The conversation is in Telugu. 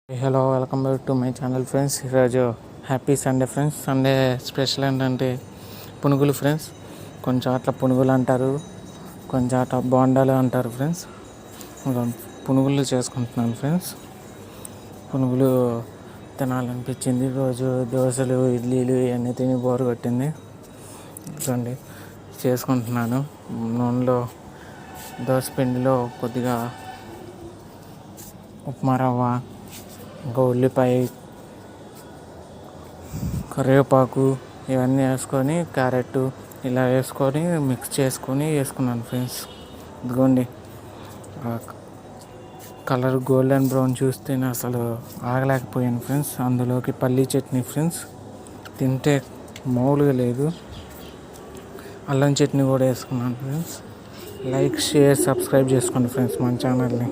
Hello, welcome back to my channel friends. ఈరోజు happy Sunday friends. Sunday special ఏంటంటే పునుగులు ఫ్రెండ్స్. కొంచెం అట్లా పునుగులు అంటారు, కొంచెం అట్లా బోండాలు అంటారు ఫ్రెండ్స్. పునుగులు చేసుకుంటున్నాను ఫ్రెండ్స్. పునుగులు తినాలనిపించింది. రోజు దోశలు, ఇడ్లీలు ఇవన్నీ తిని బోరు కొట్టింది. చూడండి, చేసుకుంటున్నాను. నూనెలో దోశ పిండిలో కొద్దిగా ఉప్మా రవ్వ, ఇంకా ఉల్లిపాయ, కరివేపాకు ఇవన్నీ వేసుకొని, క్యారెట్ ఇలా వేసుకొని మిక్స్ చేసుకొని వేసుకున్నాను ఫ్రెండ్స్. ఇదిగోండి, కలర్ గోల్డెన్ బ్రౌన్ చూస్తేనే అసలు ఆగలేకపోయాను ఫ్రెండ్స్. అందులోకి పల్లీ చట్నీ ఫ్రెండ్స్, తింటే మామూలుగా లేదు. అల్లం చట్నీ కూడా వేసుకున్నాను ఫ్రెండ్స్. లైక్, షేర్, సబ్స్క్రైబ్ చేసుకోండి ఫ్రెండ్స్ మన ఛానల్ని.